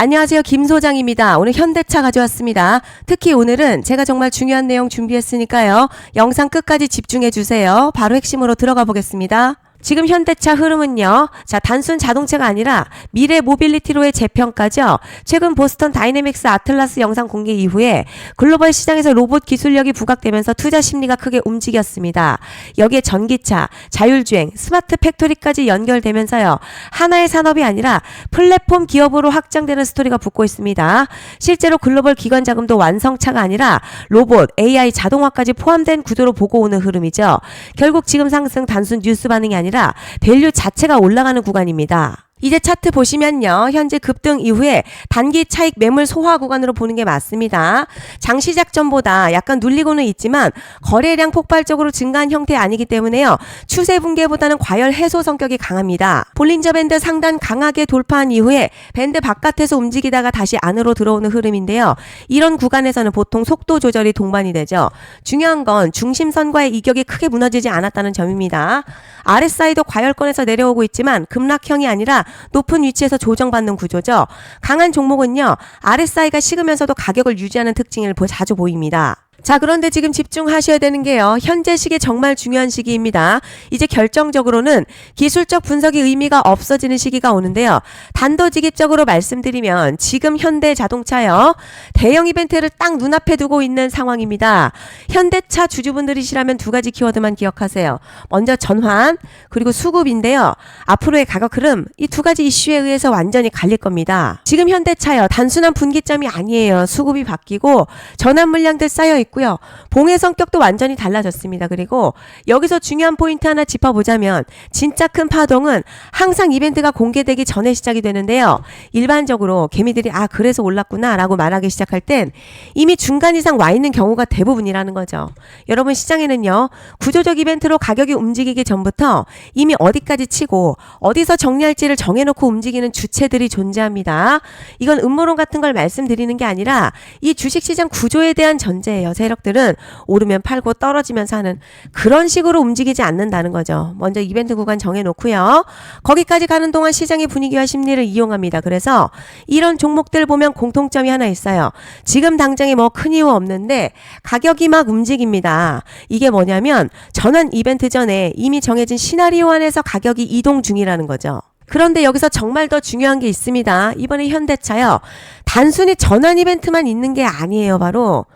안녕하세요. 김 소장입니다. 오늘 현대차 가져왔습니다. 특히 오늘은 제가 정말 중요한 내용 준비했으니까요. 영상 끝까지 집중해 주세요. 바로 핵심으로 들어가 보겠습니다. 지금 현대차 흐름은요. 자, 단순 자동차가 아니라 미래 모빌리티로의 재평가죠. 최근 보스턴 다이내믹스 아틀라스 영상 공개 이후에 글로벌 시장에서 로봇 기술력이 부각되면서 투자 심리가 크게 움직였습니다. 여기에 전기차, 자율주행, 스마트 팩토리까지 연결되면서요. 하나의 산업이 아니라 플랫폼 기업으로 확장되는 스토리가 붙고 있습니다. 실제로 글로벌 기관 자금도 완성차가 아니라 로봇, AI, 자동화까지 포함된 구조로 보고 오는 흐름이죠. 결국 지금 상승 단순 뉴스 반응이 아니라 밸류 자체가 올라가는 구간입니다. 이제 차트 보시면요. 현재 급등 이후에 단기 차익 매물 소화 구간으로 보는 게 맞습니다. 장 시작 전보다 약간 눌리고는 있지만 거래량 폭발적으로 증가한 형태 아니기 때문에요. 추세 붕괴보다는 과열 해소 성격이 강합니다. 볼린저 밴드 상단 강하게 돌파한 이후에 밴드 바깥에서 움직이다가 다시 안으로 들어오는 흐름인데요. 이런 구간에서는 보통 속도 조절이 동반이 되죠. 중요한 건 중심선과의 이격이 크게 무너지지 않았다는 점입니다. RSI도 과열권에서 내려오고 있지만 급락형이 아니라 높은 위치에서 조정받는 구조죠. 강한 종목은요. RSI가 식으면서도 가격을 유지하는 특징을 자주 보입니다. 자, 그런데 지금 집중하셔야 되는 게요. 현재 시기 정말 중요한 시기입니다. 이제 결정적으로는 기술적 분석의 의미가 없어지는 시기가 오는데요. 단도직입적으로 말씀드리면 지금 현대자동차요. 대형 이벤트를 딱 눈앞에 두고 있는 상황입니다. 현대차 주주분들이시라면 두 가지 키워드만 기억하세요. 먼저 전환, 그리고 수급인데요. 앞으로의 가격 흐름, 이 두 가지 이슈에 의해서 완전히 갈릴 겁니다. 지금 현대차요. 단순한 분기점이 아니에요. 수급이 바뀌고 전환 물량들 쌓여 있고요. 봉의 성격도 완전히 달라졌습니다. 그리고 여기서 중요한 포인트 하나 짚어보자면 진짜 큰 파동은 항상 이벤트가 공개되기 전에 시작이 되는데요. 일반적으로 개미들이 그래서 올랐구나 라고 말하기 시작할 땐 이미 중간 이상 와 있는 경우가 대부분이라는 거죠. 여러분 시장에는요. 구조적 이벤트로 가격이 움직이기 전부터 이미 어디까지 치고 어디서 정리할지를 정해놓고 움직이는 주체들이 존재합니다. 이건 음모론 같은 걸 말씀드리는 게 아니라 이 주식시장 구조에 대한 전제예요. 세력들은 오르면 팔고 떨어지면 사는 그런 식으로 움직이지 않는다는 거죠. 먼저 이벤트 구간 정해놓고요. 거기까지 가는 동안 시장의 분위기와 심리를 이용합니다. 그래서 이런 종목들 보면 공통점이 하나 있어요. 지금 당장에 뭐 큰 이유 없는데 가격이 막 움직입니다. 이게 뭐냐면 전환 이벤트 전에 이미 정해진 시나리오 안에서 가격이 이동 중이라는 거죠. 그런데 여기서 정말 더 중요한 게 있습니다. 이번에 현대차요. 단순히 전환 이벤트만 있는 게 아니에요. 바로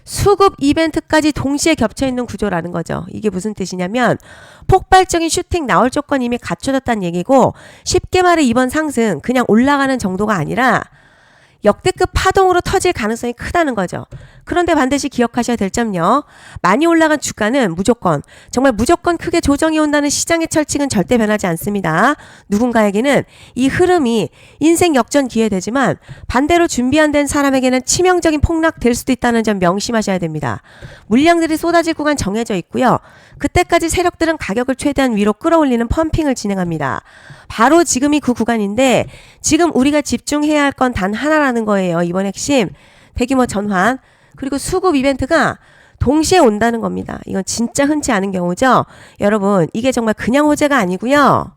수급 이벤트까지 동시에 겹쳐있는 구조라는 거죠. 이게 무슨 뜻이냐면 폭발적인 슈팅 나올 조건이 이미 갖춰졌다는 얘기고 쉽게 말해 이번 상승 그냥 올라가는 정도가 아니라 역대급 파동으로 터질 가능성이 크다는 거죠. 그런데 반드시 기억하셔야 될 점요. 많이 올라간 주가는 정말 무조건 크게 조정이 온다는 시장의 철칙은 절대 변하지 않습니다. 누군가에게는 이 흐름이 인생 역전 기회되지만 반대로 준비 안 된 사람에게는 치명적인 폭락 될 수도 있다는 점 명심하셔야 됩니다. 물량들이 쏟아질 구간 정해져 있고요. 그때까지 세력들은 가격을 최대한 위로 끌어올리는 펌핑을 진행합니다. 바로 지금이 그 구간인데 지금 우리가 집중해야 할 건 단 하나라는 거예요. 이번 핵심 대규모 전환 그리고 수급 이벤트가 동시에 온다는 겁니다. 이건 진짜 흔치 않은 경우죠. 여러분 이게 정말 그냥 호재가 아니고요.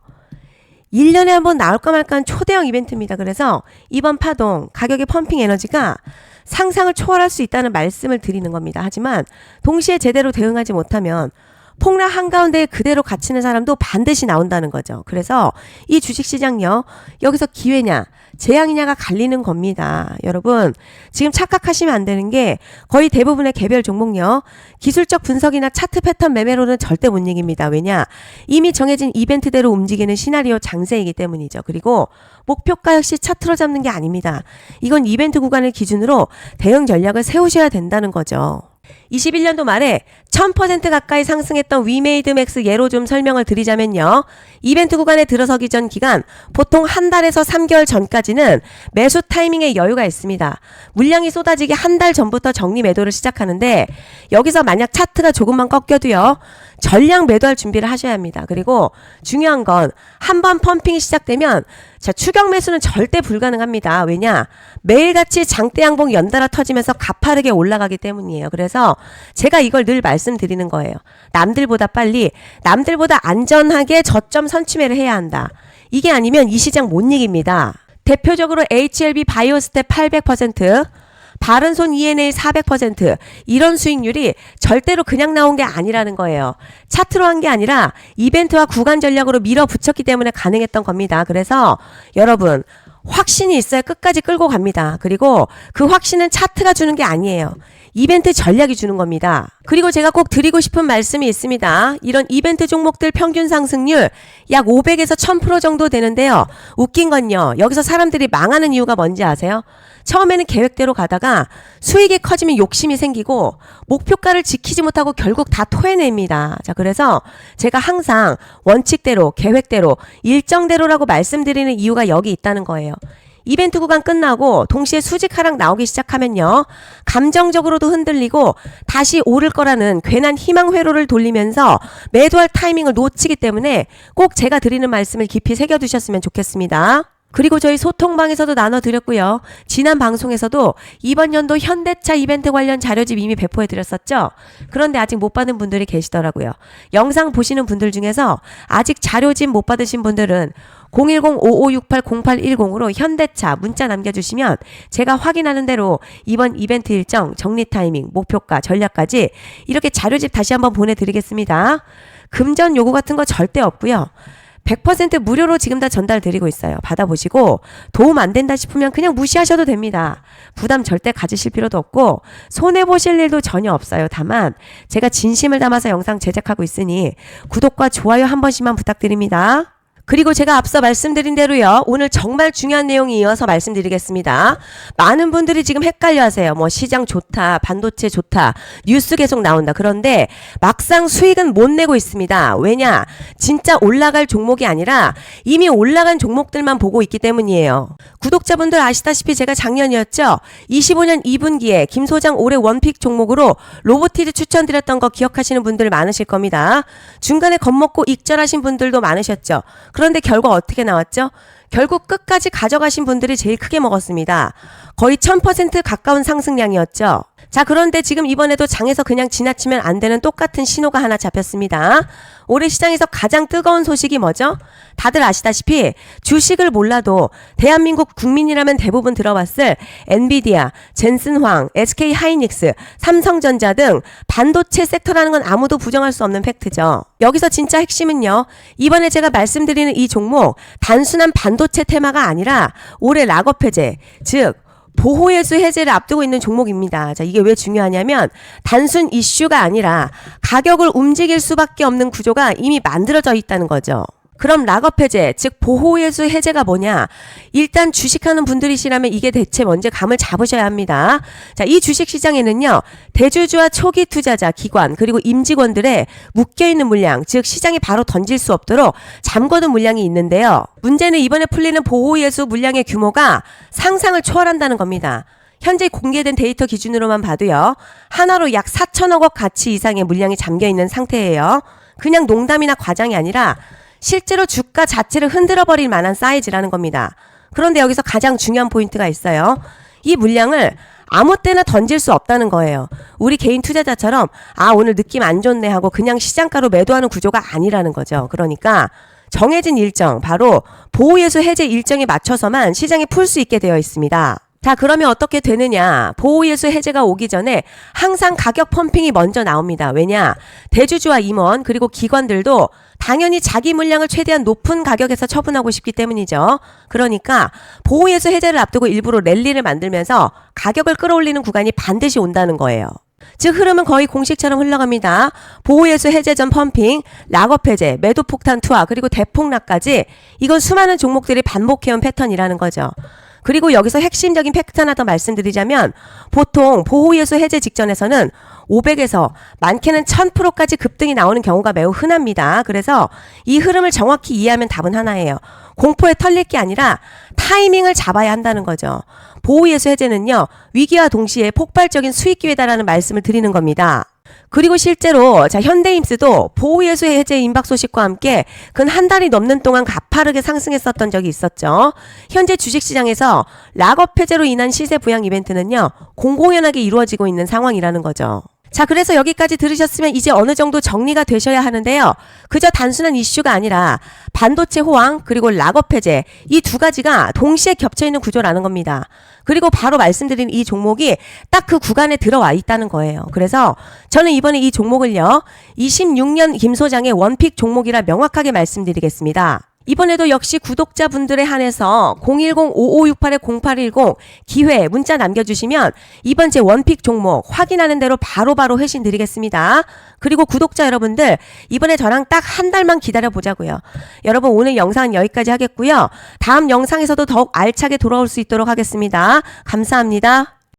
1년에 한번 나올까 말까한 초대형 이벤트입니다. 그래서 이번 파동 가격의 펌핑 에너지가 상상을 초월할 수 있다는 말씀을 드리는 겁니다. 하지만 동시에 제대로 대응하지 못하면 폭락 한가운데 그대로 갇히는 사람도 반드시 나온다는 거죠. 그래서 이 주식시장요. 여기서 기회냐 재앙이냐가 갈리는 겁니다. 여러분 지금 착각하시면 안 되는 게 거의 대부분의 개별 종목요. 기술적 분석이나 차트 패턴 매매로는 절대 못 이깁니다. 왜냐? 이미 정해진 이벤트대로 움직이는 시나리오 장세이기 때문이죠. 그리고 목표가 역시 차트로 잡는 게 아닙니다. 이건 이벤트 구간을 기준으로 대응 전략을 세우셔야 된다는 거죠. 21년도 말에 1000% 가까이 상승했던 위메이드맥스 예로 좀 설명을 드리자면요. 이벤트 구간에 들어서기 전 기간 보통 한 달에서 3개월 전까지는 매수 타이밍에 여유가 있습니다. 물량이 쏟아지기 한 달 전부터 정리 매도를 시작하는데 여기서 만약 차트가 조금만 꺾여도요. 전량 매도할 준비를 하셔야 합니다. 그리고 중요한 건 한 번 펌핑이 시작되면 추격 매수는 절대 불가능합니다. 왜냐? 매일같이 장대 양봉 연달아 터지면서 가파르게 올라가기 때문이에요. 그래서 제가 이걸 늘 말씀드리는 거예요. 남들보다 빨리, 남들보다 안전하게 저점 선취매를 해야 한다. 이게 아니면 이 시장 못 이깁니다. 대표적으로 HLB 바이오스텝 800%, 바른손 ENA 400% 이런 수익률이 절대로 그냥 나온 게 아니라는 거예요. 차트로 한 게 아니라 이벤트와 구간 전략으로 밀어붙였기 때문에 가능했던 겁니다. 그래서 여러분 확신이 있어야 끝까지 끌고 갑니다. 그리고 그 확신은 차트가 주는 게 아니에요. 이벤트 전략이 주는 겁니다. 그리고 제가 꼭 드리고 싶은 말씀이 있습니다. 이런 이벤트 종목들 평균 상승률 약 500에서 1000% 정도 되는데요. 웃긴 건요. 여기서 사람들이 망하는 이유가 뭔지 아세요? 처음에는 계획대로 가다가 수익이 커지면 욕심이 생기고 목표가를 지키지 못하고 결국 다 토해냅니다. 자, 그래서 제가 항상 원칙대로, 계획대로, 일정대로라고 말씀드리는 이유가 여기 있다는 거예요. 이벤트 구간 끝나고 동시에 수직 하락 나오기 시작하면요. 감정적으로도 흔들리고 다시 오를 거라는 괜한 희망 회로를 돌리면서 매도할 타이밍을 놓치기 때문에 꼭 제가 드리는 말씀을 깊이 새겨두셨으면 좋겠습니다. 그리고 저희 소통방에서도 나눠드렸고요. 지난 방송에서도 이번 연도 현대차 이벤트 관련 자료집 이미 배포해드렸었죠. 그런데 아직 못 받은 분들이 계시더라고요. 영상 보시는 분들 중에서 아직 자료집 못 받으신 분들은 010-5568-0810으로 현대차 문자 남겨주시면 제가 확인하는 대로 이번 이벤트 일정, 정리 타이밍, 목표가, 전략까지 이렇게 자료집 다시 한번 보내드리겠습니다. 금전 요구 같은 거 절대 없고요. 100% 무료로 지금 다 전달드리고 있어요. 받아보시고 도움 안 된다 싶으면 그냥 무시하셔도 됩니다. 부담 절대 가지실 필요도 없고 손해보실 일도 전혀 없어요. 다만 제가 진심을 담아서 영상 제작하고 있으니 구독과 좋아요 한 번씩만 부탁드립니다. 그리고 제가 앞서 말씀드린 대로요. 오늘 정말 중요한 내용이 이어서 말씀드리겠습니다. 많은 분들이 지금 헷갈려 하세요. 뭐 시장 좋다, 반도체 좋다, 뉴스 계속 나온다. 그런데 막상 수익은 못 내고 있습니다. 왜냐? 진짜 올라갈 종목이 아니라 이미 올라간 종목들만 보고 있기 때문이에요. 구독자분들 아시다시피 제가 작년이었죠. 25년 2분기에 김 소장 올해 원픽 종목으로 로보티드 추천드렸던 거 기억하시는 분들 많으실 겁니다. 중간에 겁먹고 익절하신 분들도 많으셨죠. 그런데 결과 어떻게 나왔죠? 결국 끝까지 가져가신 분들이 제일 크게 먹었습니다. 거의 1000% 가까운 상승량이었죠. 자, 그런데 지금 이번에도 장에서 그냥 지나치면 안 되는 똑같은 신호가 하나 잡혔습니다. 올해 시장에서 가장 뜨거운 소식이 뭐죠? 다들 아시다시피 주식을 몰라도 대한민국 국민이라면 대부분 들어봤을 엔비디아, 젠슨황, SK하이닉스, 삼성전자 등 반도체 섹터라는 건 아무도 부정할 수 없는 팩트죠. 여기서 진짜 핵심은요. 이번에 제가 말씀드리는 이 종목 단순한 반도체 테마가 아니라 올해 락업 해제, 즉 보호예수 해제를 앞두고 있는 종목입니다. 자, 이게 왜 중요하냐면 단순 이슈가 아니라 가격을 움직일 수밖에 없는 구조가 이미 만들어져 있다는 거죠. 그럼 락업 해제, 즉 보호예수 해제가 뭐냐? 일단 주식하는 분들이시라면 이게 대체 뭔지 감을 잡으셔야 합니다. 자, 이 주식시장에는요. 대주주와 초기 투자자, 기관, 그리고 임직원들의 묶여있는 물량, 즉 시장이 바로 던질 수 없도록 잠궈둔 물량이 있는데요. 문제는 이번에 풀리는 보호예수 물량의 규모가 상상을 초월한다는 겁니다. 현재 공개된 데이터 기준으로만 봐도요. 하나로 약 4천억 원 가치 이상의 물량이 잠겨있는 상태예요. 그냥 농담이나 과장이 아니라 실제로 주가 자체를 흔들어버릴 만한 사이즈라는 겁니다. 그런데 여기서 가장 중요한 포인트가 있어요. 이 물량을 아무 때나 던질 수 없다는 거예요. 우리 개인 투자자처럼 오늘 느낌 안 좋네 하고 그냥 시장가로 매도하는 구조가 아니라는 거죠. 그러니까 정해진 일정, 바로 보호예수 해제 일정에 맞춰서만 시장에 풀 수 있게 되어 있습니다. 자, 그러면 어떻게 되느냐? 보호예수 해제가 오기 전에 항상 가격 펌핑이 먼저 나옵니다. 왜냐? 대주주와 임원 그리고 기관들도 당연히 자기 물량을 최대한 높은 가격에서 처분하고 싶기 때문이죠. 그러니까 보호예수 해제를 앞두고 일부러 랠리를 만들면서 가격을 끌어올리는 구간이 반드시 온다는 거예요. 즉 흐름은 거의 공식처럼 흘러갑니다. 보호예수 해제 전 펌핑, 락업 해제, 매도 폭탄 투하, 그리고 대폭락까지 이건 수많은 종목들이 반복해온 패턴이라는 거죠. 그리고 여기서 핵심적인 팩트 하나 더 말씀드리자면 보통 보호예수 해제 직전에서는 500에서 많게는 1000%까지 급등이 나오는 경우가 매우 흔합니다. 그래서 이 흐름을 정확히 이해하면 답은 하나예요. 공포에 털릴 게 아니라 타이밍을 잡아야 한다는 거죠. 보호예수 해제는요. 위기와 동시에 폭발적인 수익 기회다라는 말씀을 드리는 겁니다. 그리고 실제로 현대임스도 보호예수 해제 임박 소식과 함께 근 한 달이 넘는 동안 가파르게 상승했었던 적이 있었죠. 현재 주식시장에서 락업 해제로 인한 시세 부양 이벤트는요. 공공연하게 이루어지고 있는 상황이라는 거죠. 자, 그래서 여기까지 들으셨으면 이제 어느 정도 정리가 되셔야 하는데요. 그저 단순한 이슈가 아니라 반도체 호황 그리고 락업 해제 이 두 가지가 동시에 겹쳐 있는 구조라는 겁니다. 그리고 바로 말씀드린 이 종목이 딱 그 구간에 들어와 있다는 거예요. 그래서 저는 이번에 이 종목을요. 26년 김 소장의 원픽 종목이라 명확하게 말씀드리겠습니다. 이번에도 역시 구독자분들에 한해서 010-5568-0810 기회 문자 남겨주시면 이번 제 원픽 종목 확인하는 대로 바로바로 회신 드리겠습니다. 그리고 구독자 여러분들 이번에 저랑 딱 한 달만 기다려 보자고요. 여러분 오늘 영상은 여기까지 하겠고요. 다음 영상에서도 더욱 알차게 돌아올 수 있도록 하겠습니다. 감사합니다.